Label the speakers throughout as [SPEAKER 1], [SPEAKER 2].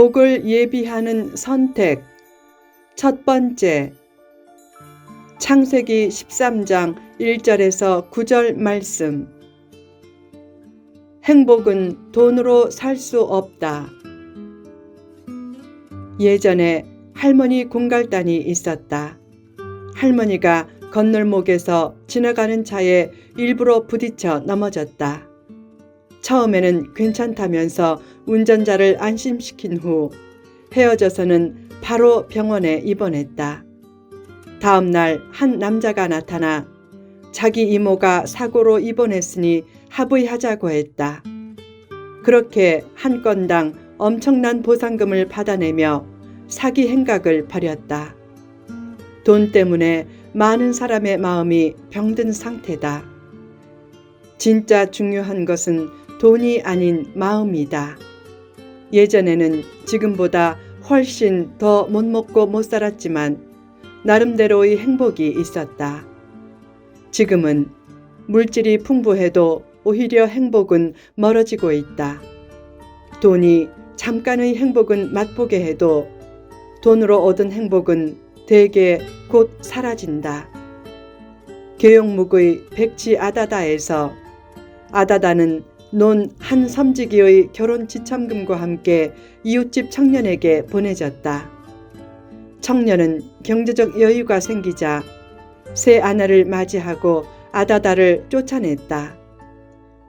[SPEAKER 1] 복을 예비하는 선택. 첫 번째, 창세기 13장 1절에서 9절 말씀. 행복은 돈으로 살 수 없다. 예전에 할머니 공갈단이 있었다. 할머니가 건널목에서 지나가는 차에 일부러 부딪혀 넘어졌다. 처음에는 괜찮다면서 운전자를 안심시킨 후 헤어져서는 바로 병원에 입원했다. 다음 날 한 남자가 나타나 자기 이모가 사고로 입원했으니 합의하자고 했다. 그렇게 한 건당 엄청난 보상금을 받아내며 사기 행각을 벌였다. 돈 때문에 많은 사람의 마음이 병든 상태다. 진짜 중요한 것은 돈이 아닌 마음이다. 예전에는 지금보다 훨씬 더 못 먹고 못 살았지만 나름대로의 행복이 있었다. 지금은 물질이 풍부해도 오히려 행복은 멀어지고 있다. 돈이 잠깐의 행복은 맛보게 해도 돈으로 얻은 행복은 대개 곧 사라진다. 계용묵의 백지 아다다에서 아다다는 논 한 섬지기의 결혼 지참금과 함께 이웃집 청년에게 보내졌다. 청년은 경제적 여유가 생기자 새 아내를 맞이하고 아다다를 쫓아냈다.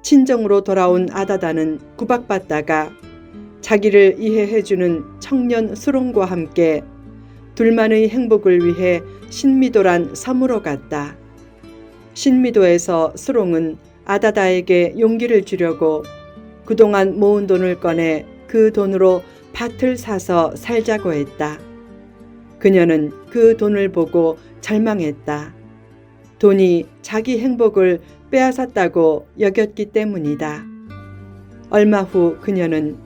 [SPEAKER 1] 친정으로 돌아온 아다다는 구박받다가 자기를 이해해주는 청년 수롱과 함께 둘만의 행복을 위해 신미도란 섬으로 갔다. 신미도에서 수롱은 아다다에게 용기를 주려고 그동안 모은 돈을 꺼내 그 돈으로 밭을 사서 살자고 했다. 그녀는 그 돈을 보고 절망했다. 돈이 자기 행복을 빼앗았다고 여겼기 때문이다. 얼마 후 그녀는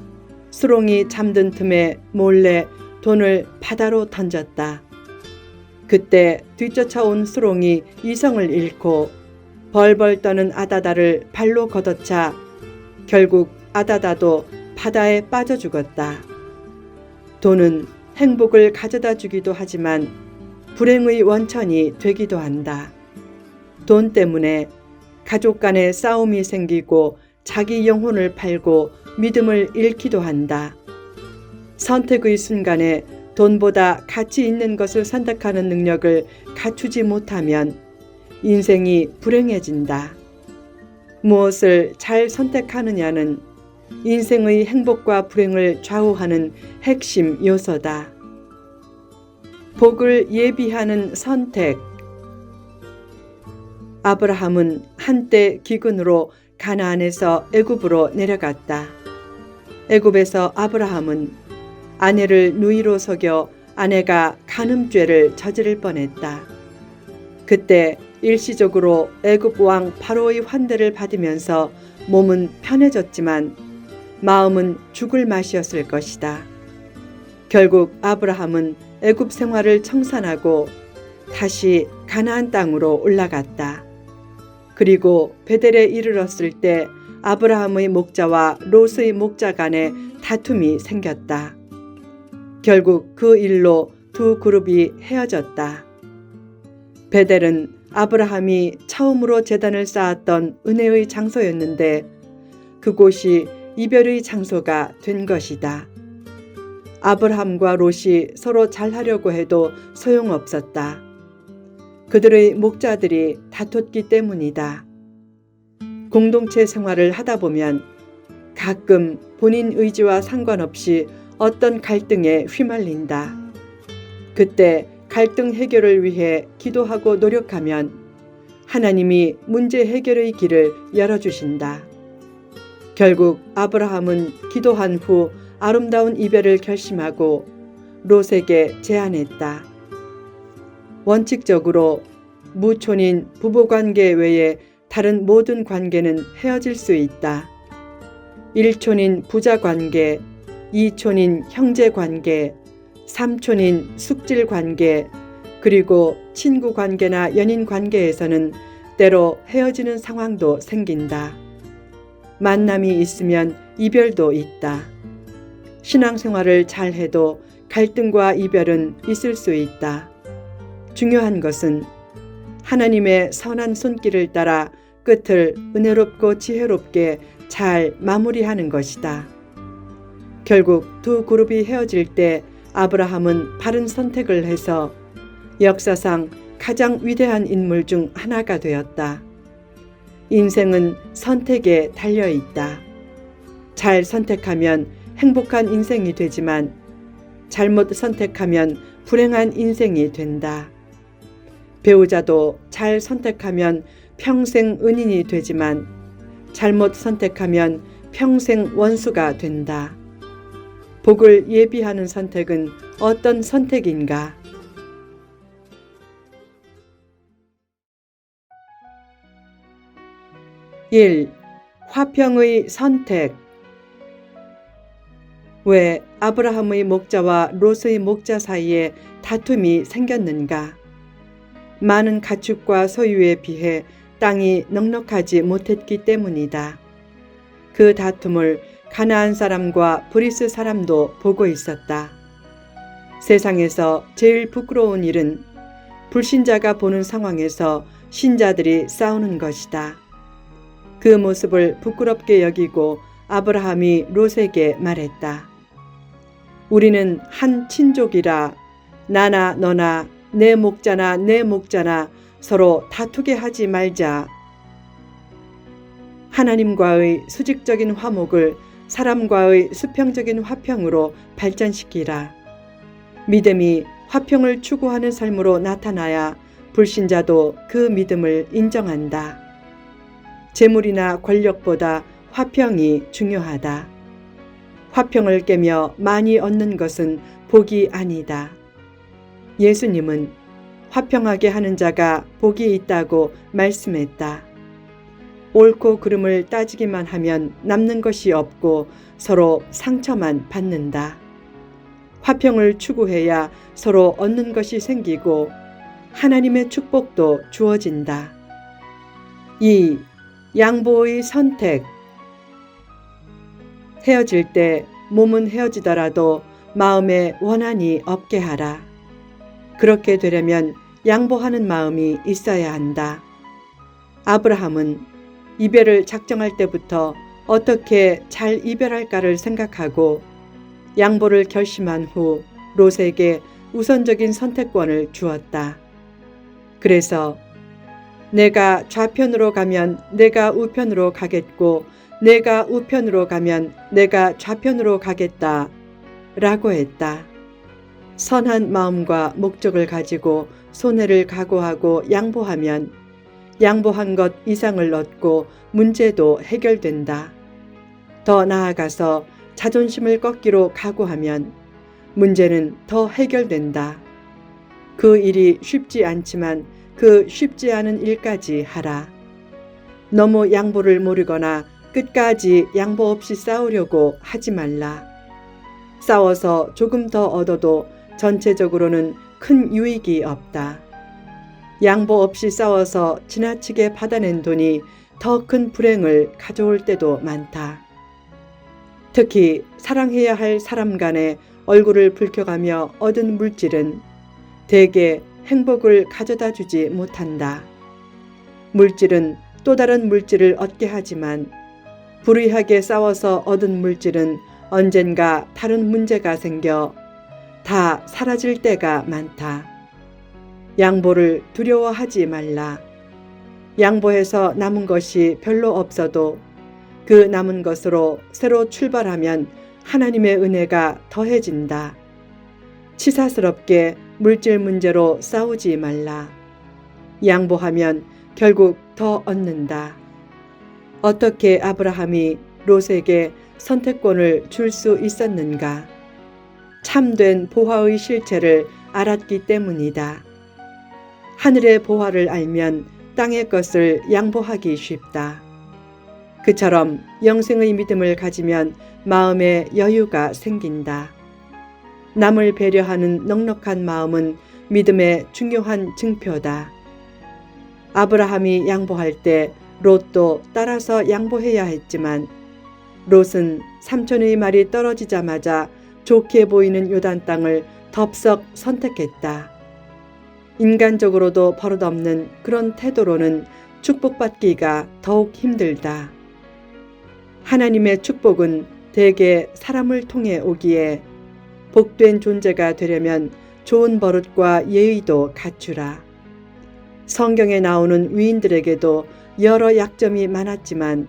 [SPEAKER 1] 수롱이 잠든 틈에 몰래 돈을 바다로 던졌다. 그때 뒤쫓아온 수롱이 이성을 잃고 벌벌 떠는 아다다를 발로 걷어차 결국 아다다도 바다에 빠져 죽었다. 돈은 행복을 가져다 주기도 하지만 불행의 원천이 되기도 한다. 돈 때문에 가족 간의 싸움이 생기고 자기 영혼을 팔고 믿음을 잃기도 한다. 선택의 순간에 돈보다 가치 있는 것을 선택하는 능력을 갖추지 못하면 인생이 불행해진다. 무엇을 잘 선택하느냐는 인생의 행복과 불행을 좌우하는 핵심 요소다. 복을 예비하는 선택. 아브라함은 한때 기근으로 가나안에서 애굽으로 내려갔다. 애굽에서 아브라함은 아내를 누이로 속여 아내가 간음죄를 저지를 뻔했다. 그때 일시적으로 애굽 왕 바로의 환대를 받으면서 몸은 편해졌지만 마음은 죽을 맛이었을 것이다. 결국 아브라함은 애굽 생활을 청산하고 다시 가나안 땅으로 올라갔다. 그리고 베델에 이르렀을 때 아브라함의 목자와 롯의 목자 간에 다툼이 생겼다. 결국 그 일로 두 그룹이 헤어졌다. 베델은 아브라함이 처음으로 제단을 쌓았던 은혜의 장소였는데 그곳이 이별의 장소가 된 것이다. 아브라함과 롯이 서로 잘하려고 해도 소용없었다. 그들의 목자들이 다퉜기 때문이다. 공동체 생활을 하다 보면 가끔 본인 의지와 상관없이 어떤 갈등에 휘말린다. 그때 갈등 해결을 위해 기도하고 노력하면 하나님이 문제 해결의 길을 열어주신다. 결국 아브라함은 기도한 후 아름다운 이별을 결심하고 롯에게 제안했다. 원칙적으로 무촌인 부부관계 외에 다른 모든 관계는 헤어질 수 있다. 1촌인 부자관계, 2촌인 형제관계, 3촌인 숙질관계, 그리고 친구관계나 연인관계에서는 때로 헤어지는 상황도 생긴다. 만남이 있으면 이별도 있다. 신앙생활을 잘해도 갈등과 이별은 있을 수 있다. 중요한 것은 하나님의 선한 손길을 따라 끝을 은혜롭고 지혜롭게 잘 마무리하는 것이다. 결국 두 그룹이 헤어질 때 아브라함은 바른 선택을 해서 역사상 가장 위대한 인물 중 하나가 되었다. 인생은 선택에 달려 있다. 잘 선택하면 행복한 인생이 되지만 잘못 선택하면 불행한 인생이 된다. 배우자도 잘 선택하면 평생 은인이 되지만 잘못 선택하면 평생 원수가 된다. 복을 예비하는 선택은 어떤 선택인가? 1. 화평의 선택. 왜 아브라함의 목자와 롯의 목자 사이에 다툼이 생겼는가? 많은 가축과 소유에 비해 땅이 넉넉하지 못했기 때문이다. 그 다툼을 가나안 사람과 브리스 사람도 보고 있었다. 세상에서 제일 부끄러운 일은 불신자가 보는 상황에서 신자들이 싸우는 것이다. 그 모습을 부끄럽게 여기고 아브라함이 롯에게 말했다. 우리는 한 친족이라 나나 너나 내 목자나 내 목자나 서로 다투게 하지 말자. 하나님과의 수직적인 화목을 사람과의 수평적인 화평으로 발전시키라. 믿음이 화평을 추구하는 삶으로 나타나야 불신자도 그 믿음을 인정한다. 재물이나 권력보다 화평이 중요하다. 화평을 깨며 많이 얻는 것은 복이 아니다. 예수님은 화평하게 하는 자가 복이 있다고 말씀했다. 옳고 그름을 따지기만 하면 남는 것이 없고 서로 상처만 받는다. 화평을 추구해야 서로 얻는 것이 생기고 하나님의 축복도 주어진다. 2. 양보의 선택. 헤어질 때 몸은 헤어지더라도 마음에 원한이 없게 하라. 그렇게 되려면 양보하는 마음이 있어야 한다. 아브라함은 이별을 작정할 때부터 어떻게 잘 이별할까를 생각하고 양보를 결심한 후 롯에게 우선적인 선택권을 주었다. 그래서 내가 좌편으로 가면 내가 우편으로 가겠고 내가 우편으로 가면 내가 좌편으로 가겠다 라고 했다. 선한 마음과 목적을 가지고 손해를 각오하고 양보하면 양보한 것 이상을 얻고 문제도 해결된다. 더 나아가서 자존심을 꺾기로 각오하면 문제는 더 해결된다. 그 일이 쉽지 않지만 그 쉽지 않은 일까지 하라. 너무 양보를 모르거나 끝까지 양보 없이 싸우려고 하지 말라. 싸워서 조금 더 얻어도 전체적으로는 큰 유익이 없다. 양보 없이 싸워서 지나치게 받아낸 돈이 더 큰 불행을 가져올 때도 많다. 특히 사랑해야 할 사람 간에 얼굴을 붉혀가며 얻은 물질은 대개 행복을 가져다 주지 못한다. 물질은 또 다른 물질을 얻게 하지만 불의하게 싸워서 얻은 물질은 언젠가 다른 문제가 생겨 다 사라질 때가 많다. 양보를 두려워하지 말라. 양보해서 남은 것이 별로 없어도 그 남은 것으로 새로 출발하면 하나님의 은혜가 더해진다. 치사스럽게 물질 문제로 싸우지 말라. 양보하면 결국 더 얻는다. 어떻게 아브라함이 롯에게 선택권을 줄 수 있었는가? 참된 보화의 실체를 알았기 때문이다. 하늘의 보화를 알면 땅의 것을 양보하기 쉽다. 그처럼 영생의 믿음을 가지면 마음에 여유가 생긴다. 남을 배려하는 넉넉한 마음은 믿음의 중요한 증표다. 아브라함이 양보할 때 롯도 따라서 양보해야 했지만 롯은 삼촌의 말이 떨어지자마자 좋게 보이는 요단 땅을 덥석 선택했다. 인간적으로도 버릇없는 그런 태도로는 축복받기가 더욱 힘들다. 하나님의 축복은 대개 사람을 통해 오기에 복된 존재가 되려면 좋은 버릇과 예의도 갖추라. 성경에 나오는 위인들에게도 여러 약점이 많았지만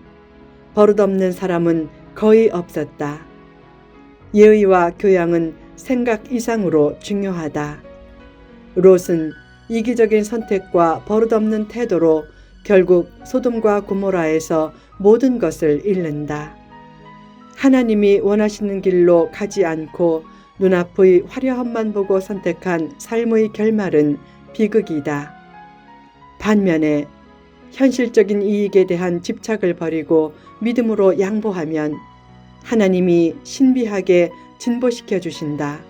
[SPEAKER 1] 버릇없는 사람은 거의 없었다. 예의와 교양은 생각 이상으로 중요하다. 롯은 이기적인 선택과 버릇없는 태도로 결국 소돔과 고모라에서 모든 것을 잃는다. 하나님이 원하시는 길로 가지 않고 눈앞의 화려함만 보고 선택한 삶의 결말은 비극이다. 반면에 현실적인 이익에 대한 집착을 버리고 믿음으로 양보하면 하나님이 신비하게 진보시켜 주신다.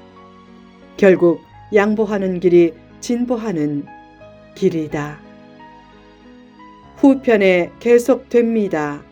[SPEAKER 1] 결국 양보하는 길이 진보하는 길이다. 후편에 계속됩니다.